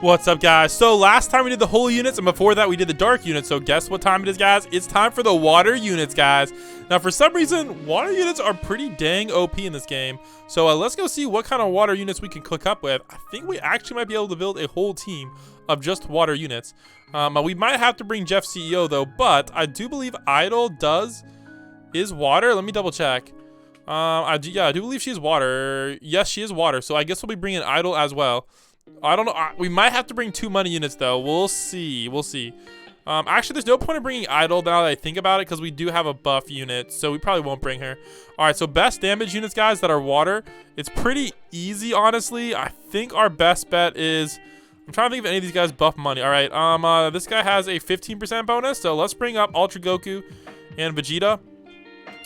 What's up, guys? So last time we did the holy units, and before that we did the dark units. So guess what time it is, guys? It's time for the water units, guys. Now for some reason, water units are pretty dang OP in this game. So let's go see what kind of water units we can cook up with. I think we actually might be able to build a whole team of just water units. We might have to bring Jeff CEO though, but I do believe Idol is water. Let me double check. I do believe she's water. Yes, she is water. So I guess we'll be bringing Idol as well. I don't know. We might have to bring 2 money units though. We'll see. Actually, there's no point in bringing Idol now that I think about it, because we do have a buff unit, so we probably won't bring her. All right, so best damage units, guys, that are water. It's pretty easy, honestly. I think our best bet is, I'm trying to think if any of these guys buff money. All right, this guy has a 15% bonus, so let's bring up Ultra Goku and Vegeta.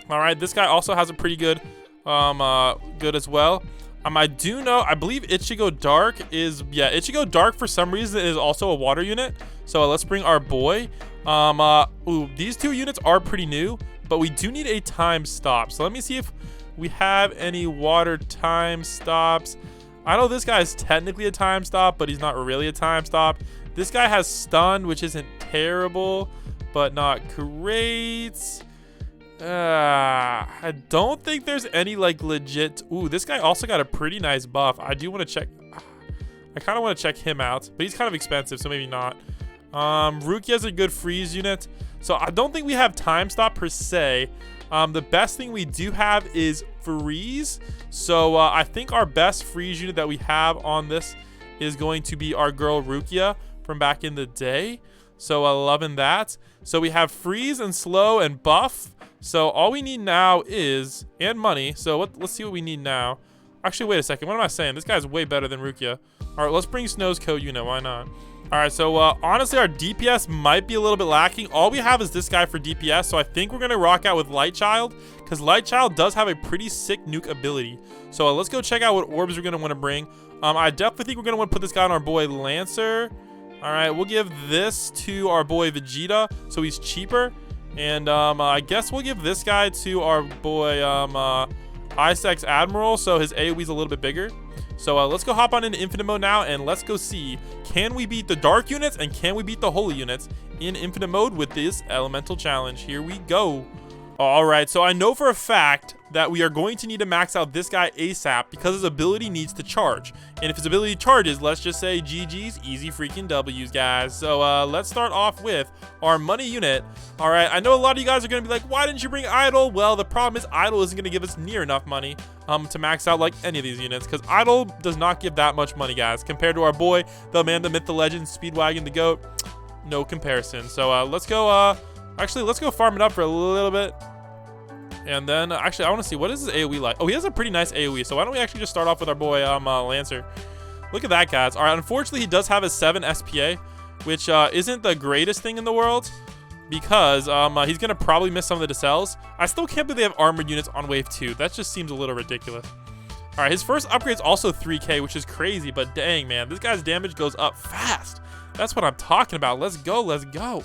All right, this guy also has a pretty good, good as well. I do know, I believe Ichigo Dark is, yeah, Ichigo Dark for some reason is also a water unit. So let's bring our boy. These 2 units are pretty new, but we do need a time stop. So let me see if we have any water time stops. I know this guy is technically a time stop, but he's not really a time stop. This guy has stun, which isn't terrible, but not great. I don't think there's any like legit. Ooh, this guy also got a pretty nice buff. I do want to check. I kind of want to check him out, but he's kind of expensive, so maybe not. Rukia has a good freeze unit, so I don't think we have time stop per se. The best thing we do have is freeze, so I think our best freeze unit that we have on this is going to be our girl Rukia from back in the day. So loving that. So we have freeze and slow and buff. So all we need now is, and money. So let's see what we need now. Actually, wait a second. What am I saying? This guy's way better than Rukia. All right, let's bring Snow's code unit. Why not? All right, so honestly, our DPS might be a little bit lacking. All we have is this guy for DPS. So I think we're going to rock out with Light Child, because Light Child does have a pretty sick nuke ability. So let's go check out what orbs we're going to want to bring. I definitely think we're going to want to put this guy on our boy Lancer. All right, we'll give this to our boy Vegeta, so he's cheaper. And I guess we'll give this guy to our boy Ice X Admiral, so his AoE's a little bit bigger. So let's go hop on into Infinite Mode now, and let's go see, can we beat the Dark units and can we beat the Holy units in Infinite Mode with this Elemental Challenge? Here we go. All right, so I know for a fact that we are going to need to max out this guy ASAP because his ability needs to charge. And if his ability charges, let's just say GG's, easy freaking W's, guys. So let's start off with our money unit. All right, I know a lot of you guys are going to be like, why didn't you bring Idol? Well, the problem is Idol isn't going to give us near enough money to max out like any of these units, because Idol does not give that much money, guys, compared to our boy, the man, the myth, the legend, Speedwagon, the GOAT. No comparison. So let's go, actually, let's go farm it up for a little bit. And then, actually, I want to see, what is his AoE like? Oh, he has a pretty nice AoE. So why don't we actually just start off with our boy Lancer? Look at that, guys. All right, unfortunately, he does have a 7 SPA, which isn't the greatest thing in the world, because he's going to probably miss some of the decels. I still can't believe they have armored units on wave 2. That just seems a little ridiculous. All right, his first upgrade is also 3K, which is crazy, but dang, man, this guy's damage goes up fast. That's what I'm talking about. Let's go, let's go.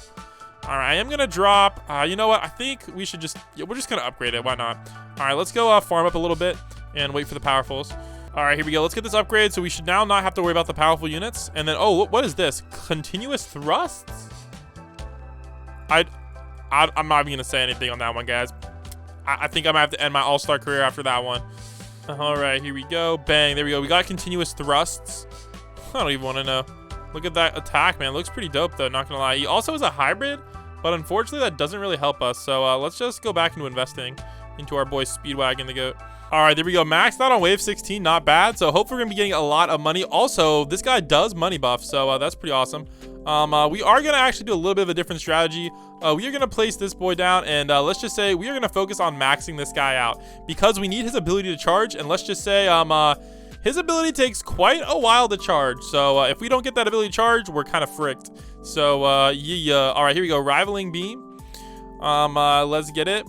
All right, I am going to drop, you know what, I think we should just, yeah, we're just going to upgrade it. Why not? All right, let's go farm up a little bit and wait for the powerfuls. All right, here we go. Let's get this upgrade. So we should now not have to worry about the powerful units. And then, oh, what is this? Continuous thrusts? I'm not even going to say anything on that one, guys. I think I'm going to have to end my all-star career after that one. All right, here we go. Bang, there we go. We got continuous thrusts. I don't even want to know. Look at that attack, man. Looks pretty dope, though, not gonna lie. He also is a hybrid, but unfortunately, that doesn't really help us. So let's just go back into investing into our boy Speedwagon, the GOAT. All right, there we go. Maxed out on wave 16, not bad. So hopefully we're gonna be getting a lot of money. Also, this guy does money buff, so that's pretty awesome. We are gonna actually do a little bit of a different strategy. We are gonna place this boy down, and let's just say we are gonna focus on maxing this guy out because we need his ability to charge. And let's just say his ability takes quite a while to charge. So if we don't get that ability charged, we're kind of fricked. So yeah. All right, here we go. Rivaling beam. Let's get it.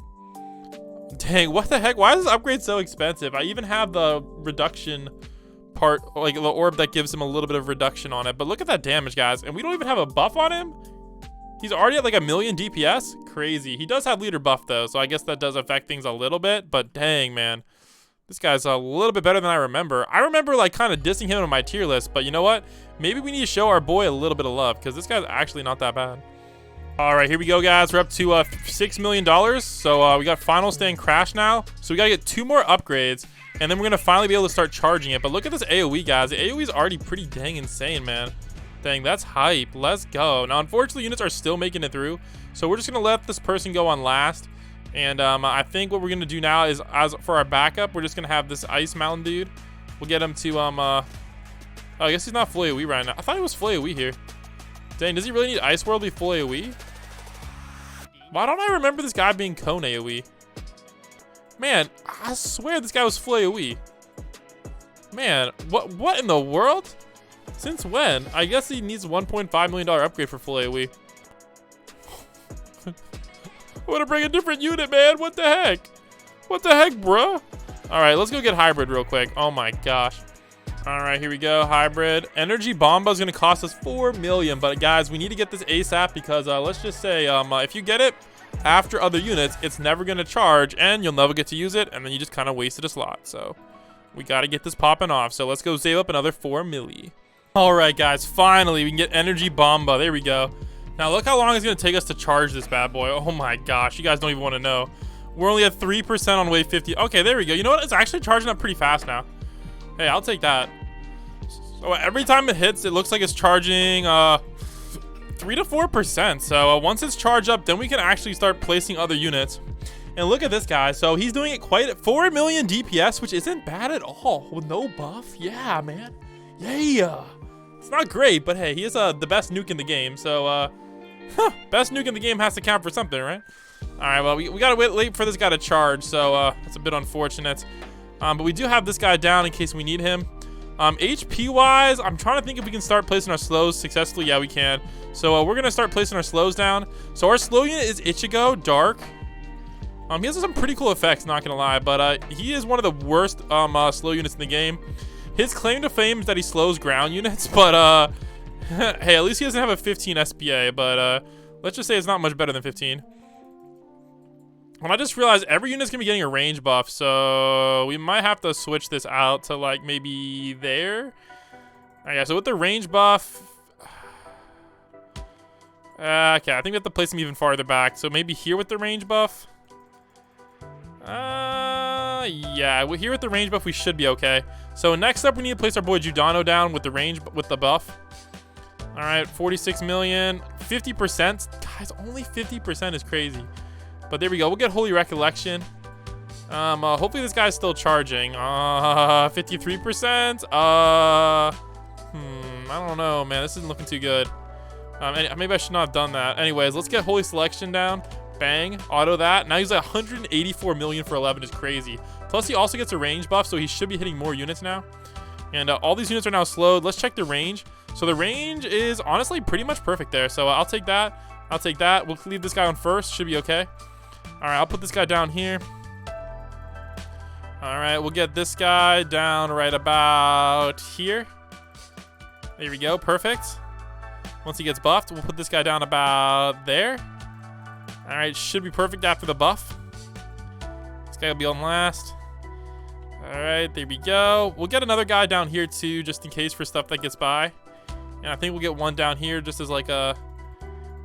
Dang, what the heck? Why is this upgrade so expensive? I even have the reduction part, like the orb that gives him a little bit of reduction on it. But look at that damage, guys. And we don't even have a buff on him. He's already at like 1,000,000 DPS. Crazy. He does have leader buff though, so I guess that does affect things a little bit. But dang, man. This guy's a little bit better than I remember. I remember like kind of dissing him on my tier list, but you know what? Maybe we need to show our boy a little bit of love because this guy's actually not that bad. All right, here we go, guys. We're up to $6 million. So we got Final Stand Crash now. So we got to get 2 more upgrades, and then we're going to finally be able to start charging it. But look at this AoE, guys. The AoE is already pretty dang insane, man. Dang, that's hype. Let's go. Now, unfortunately, units are still making it through. So we're just going to let this person go on last. And I think what we're going to do now is, as for our backup, we're just going to have this Ice Mountain dude. We'll get him to, oh, I guess he's not full AoE right now. I thought he was full AoE here. Dang, does he really need Ice World to be full AoE? Why don't I remember this guy being cone AoE? Man, I swear this guy was full AoE. Man, what in the world? Since when? I guess he needs a $1.5 million upgrade for full AoE. I want to bring a different unit, man. What the heck? What the heck, bruh? All right, let's go get hybrid real quick. Oh my gosh. All right, here we go. Hybrid. Energy Bomba is going to cost us $4 million. But guys, we need to get this ASAP because let's just say if you get it after other units, it's never going to charge and you'll never get to use it. And then you just kind of wasted a slot. So we got to get this popping off. So let's go save up another $4 million. All right, guys, finally we can get Energy Bomba. There we go. Now look how long it's going to take us to charge this bad boy. Oh my gosh, you guys don't even want to know. We're only at 3% on wave 50. Okay, there we go. You know what? It's actually charging up pretty fast now. Hey, I'll take that. So every time it hits, it looks like it's charging 3 to 4%. So once it's charged up, then we can actually start placing other units. And look at this guy. So he's doing it quite at 4 million DPS, which isn't bad at all. With no buff. Yeah, man. Yeah. It's not great, but hey, he is the best nuke in the game. So best nuke in the game has to count for something, right? All right, well, we got to wait for this guy to charge. So that's a bit unfortunate. But we do have this guy down in case we need him. HP-wise, I'm trying to think if we can start placing our slows successfully. Yeah, we can. So we're going to start placing our slows down. So our slow unit is Ichigo, Dark. He has some pretty cool effects, not going to lie. But he is one of the worst slow units in the game. His claim to fame is that he slows ground units. But, hey, at least he doesn't have a 15 SPA. But let's just say it's not much better than 15. And I just realized every unit's gonna be getting a range buff, so we might have to switch this out to like maybe there. Okay, so with the range buff, okay, I think we have to place him even farther back. So maybe here with the range buff. Yeah, here with the range buff we should be okay. So next up we need to place our boy Giordano down with the range with the buff. All right, 46 million, 50%. Guys, only 50% is crazy. But there we go. We'll get Holy Recollection. Hopefully this guy's still charging. 53%. I don't know, man. This isn't looking too good. Maybe I should not have done that. Anyways, let's get Holy Selection down. Bang. Auto that. Now he's at 184 million for 11 is crazy. Plus he also gets a range buff, so he should be hitting more units now. And all these units are now slowed. Let's check the range. So the range is honestly pretty much perfect there. So I'll take that. I'll take that. We'll leave this guy on first. Should be okay. All right, I'll put this guy down here. All right, we'll get this guy down right about here. There we go, perfect. Once he gets buffed, we'll put this guy down about there. All right, should be perfect after the buff. This guy will be on last. All right, there we go. We'll get another guy down here too, just in case for stuff that gets by. And I think we'll get one down here just as like a...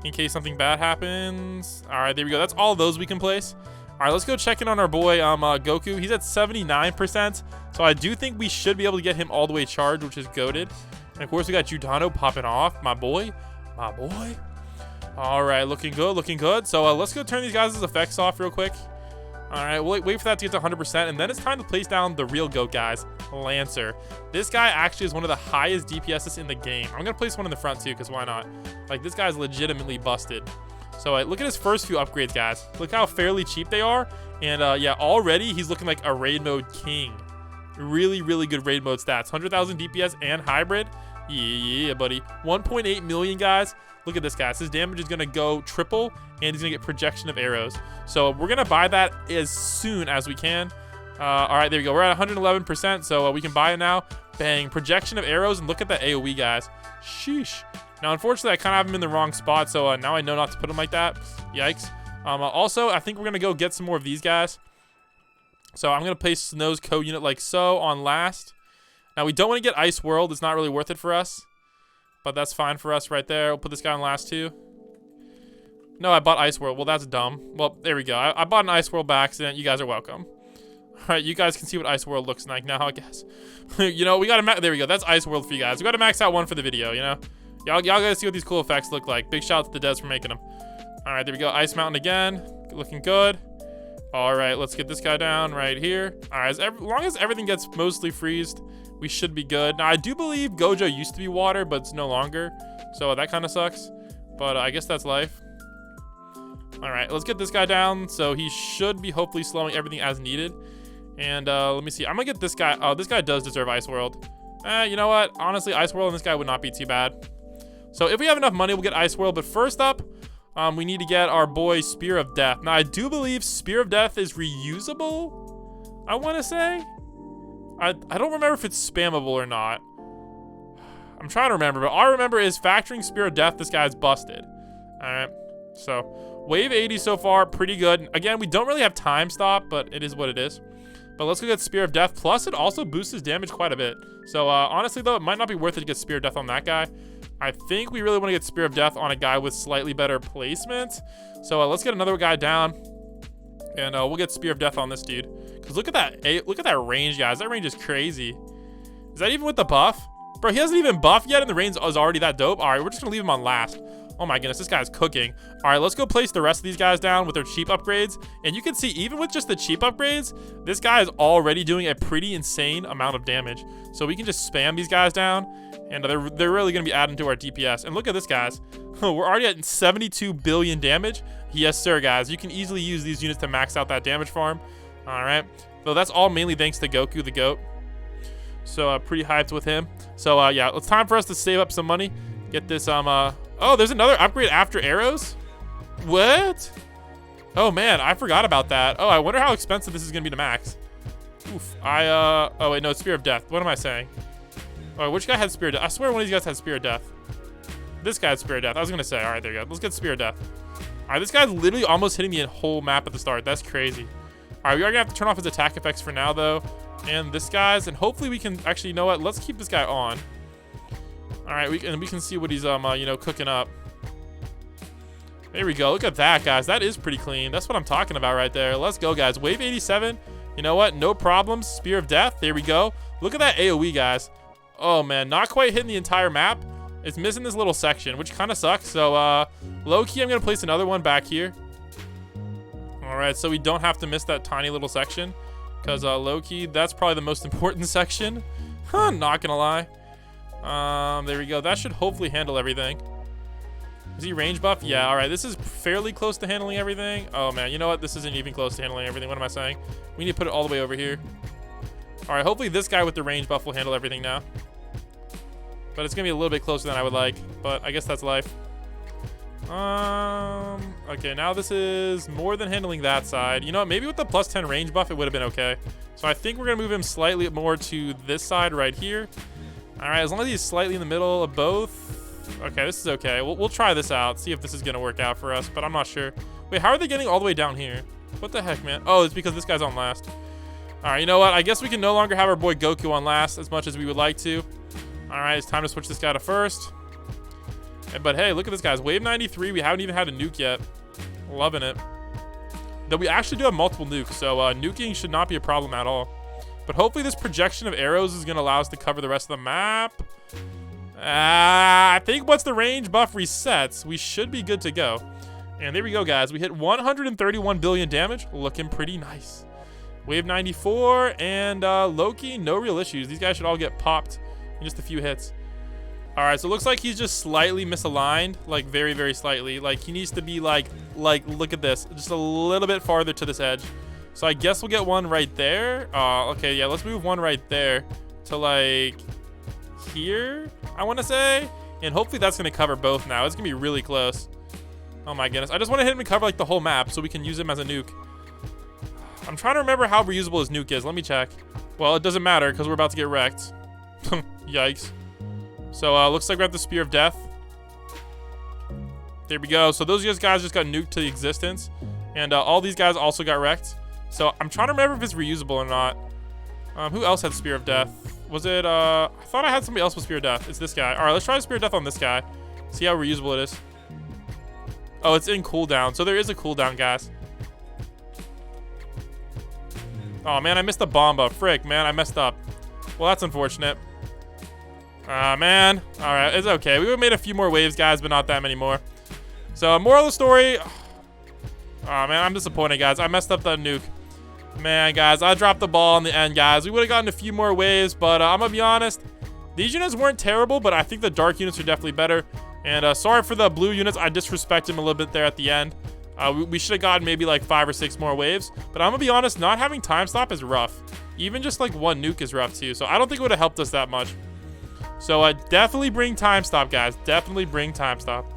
in case something bad happens. All right, there we go. That's all of those we can place. All right, let's go check in on our boy Goku. He's at 79%. So I do think we should be able to get him all the way charged, which is goated. And of course, we got Giordano popping off. My boy. My boy. All right, looking good, looking good. So let's go turn these guys' effects off real quick. All right, we'll wait for that to get to 100%. And then it's time to place down the real GOAT, guys. Lancer. This guy actually is one of the highest DPSs in the game. I'm going to place one in the front too, because why not? Like, this guy's legitimately busted. So look at his first few upgrades, guys. Look how fairly cheap they are. And yeah, already he's looking like a raid mode king. Really, really good raid mode stats. 100,000 DPS and hybrid. Yeah, buddy. 1.8 million, guys. Look at this, guys. His damage is going to go triple, and he's going to get projection of arrows. So we're going to buy that as soon as we can. All right, there we go. We're at 111%, so we can buy it now. Bang. Projection of arrows, and look at that AoE, guys. Sheesh. Now, unfortunately, I kind of have him in the wrong spot, so now I know not to put him like that. Yikes. Also, I think we're going to go get some more of these guys. So I'm going to place Snow's co-unit like so on last. Now, we don't want to get Ice World. It's not really worth it for us. But that's fine for us right there. We'll put this guy on last too. No, I bought Ice World. Well, that's dumb. Well, there we go. I bought an Ice World by accident. You guys are welcome. All right, you guys can see what Ice World looks like now, I guess. You know, we got to there we go. That's Ice World for you guys. We got to max out one for the video, you know? Y'all got to see what these cool effects look like. Big shout out to the devs for making them. All right, there we go. Ice Mountain again. Looking good. All right, let's get this guy down right here. All right, as long as everything gets mostly freezed, we should be good. Now, I do believe Gojo used to be water, but it's no longer. So that kind of sucks. But I guess that's life. All right, let's get this guy down. So he should be hopefully slowing everything as needed. And let me see. I'm going to get this guy. Oh, this guy does deserve Ice World. You know what? Honestly, Ice World and this guy would not be too bad. So if we have enough money, we'll get Ice World. But first up, we need to get our boy Spear of Death. Now, I do believe Spear of Death is reusable, I want to say. I don't remember if it's spammable or not. I'm trying to remember, but all I remember is factoring Spear of Death, this guy's busted. All right, so wave 80 so far, pretty good. Again, we don't really have time stop, but it is what it is. But let's go get Spear of Death. Plus, it also boosts his damage quite a bit. So honestly, though, it might not be worth it to get Spear of Death on that guy. I think we really want to get Spear of Death on a guy with slightly better placement. So let's get another guy down, and we'll get Spear of Death on this dude. Cause look at that, look at that range, guys. That range is crazy. Is that even with the buff? Bro, he hasn't even buffed yet, and the range is already that dope. All right, we're just gonna leave him on last. Oh my goodness, this guy's cooking. All right, let's go place the rest of these guys down with their cheap upgrades. And you can see, even with just the cheap upgrades, this guy is already doing a pretty insane amount of damage. So we can just spam these guys down, and they're really gonna be adding to our DPS. And look at this, guys. We're already at 72 billion damage. Yes, sir, guys. You can easily use these units to max out that damage farm. All right, so that's all mainly thanks to Goku the GOAT. So pretty hyped with him. So yeah, it's time for us to save up some money. Get this oh, there's another upgrade after arrows. What? Oh man, I forgot about that. Oh, I wonder how expensive this is gonna be to max. Oof. Oh wait, no, it's Spear of Death. What am I saying? Oh, which guy had Spear of Death? I swear one of these guys had Spear of Death. This guy had Spear of Death. I was gonna say. All right, there you go. Let's get Spear of Death. All right, this guy's literally almost hitting me a whole map at the start. That's crazy. All right, we are gonna have to turn off his attack effects for now, though. And this guy's, and hopefully we can actually, you know what? Let's keep this guy on. All right, we can see what he's you know, cooking up. There we go. Look at that, guys. That is pretty clean. That's what I'm talking about right there. Let's go, guys. Wave 87. You know what? No problems. Spear of Death. There we go. Look at that AoE, guys. Oh man, not quite hitting the entire map. It's missing this little section, which kind of sucks. So low-key, I'm gonna place another one back here. All right, so we don't have to miss that tiny little section, because low-key, that's probably the most important section. Huh, not gonna lie. There we go. That should hopefully handle everything. Is he range buff? Yeah, all right. This is fairly close to handling everything. Oh man, you know what? This isn't even close to handling everything. What am I saying? We need to put it all the way over here. All right, hopefully this guy with the range buff will handle everything now. But it's gonna be a little bit closer than I would like, but I guess that's life. Okay, now this is more than handling that side. You know what? Maybe with the plus 10 range buff, it would have been okay. So I think we're gonna move him slightly more to this side right here. All right, as long as he's slightly in the middle of both. Okay, this is okay. We'll try this out, see if this is gonna work out for us, but I'm not sure. Wait, how are they getting all the way down here? What the heck, man? Oh, it's because this guy's on last. All right, you know what? I guess we can no longer have our boy Goku on last as much as we would like to. All right, it's time to switch this guy to first. But hey, look at this, guys. Wave 93, we haven't even had a nuke yet. Loving it. Though we actually do have multiple nukes, so nuking should not be a problem at all. But hopefully this projection of arrows is gonna allow us to cover the rest of the map. I think once the range buff resets, we should be good to go. And there we go, guys. We hit 131 billion damage. Looking pretty nice. Wave 94 and Loki, no real issues. These guys should all get popped in just a few hits. All right, so it looks like he's just slightly misaligned, like very, very slightly. Like he needs to be like look at this, just a little bit farther to this edge. So I guess we'll get one right there. Okay, yeah, let's move one right there to like here, I want to say. And hopefully that's going to cover both now. It's going to be really close. Oh my goodness. I just want to hit him and cover like the whole map so we can use him as a nuke. I'm trying to remember how reusable his nuke is. Let me check. Well, it doesn't matter because we're about to get wrecked. Yikes. So looks like we have the Spear of Death. There we go. So those guys just got nuked to existence. And all these guys also got wrecked. So I'm trying to remember if it's reusable or not. Who else had Spear of Death? Was it, I thought I had somebody else with Spear of Death. It's this guy. All right, let's try Spear of Death on this guy. See how reusable it is. Oh, it's in cooldown. So there is a cooldown, guys. Oh, man, I missed the bomb. Frick, man, I messed up. Well, that's unfortunate. Man. All right, it's okay. We made a few more waves, guys, but not that many more. So, moral of the story. Oh, man, I'm disappointed, guys. I messed up that nuke. Man, guys, I dropped the ball in the end, guys. We would have gotten a few more waves, but I'm going to be honest. These units weren't terrible, but I think the dark units are definitely better. And sorry for the blue units. I disrespected them a little bit there at the end. We should have gotten maybe like 5 or 6 more waves. But I'm going to be honest, not having time stop is rough. Even just like 1 nuke is rough too. So I don't think it would have helped us that much. So definitely bring time stop, guys. Definitely bring time stop.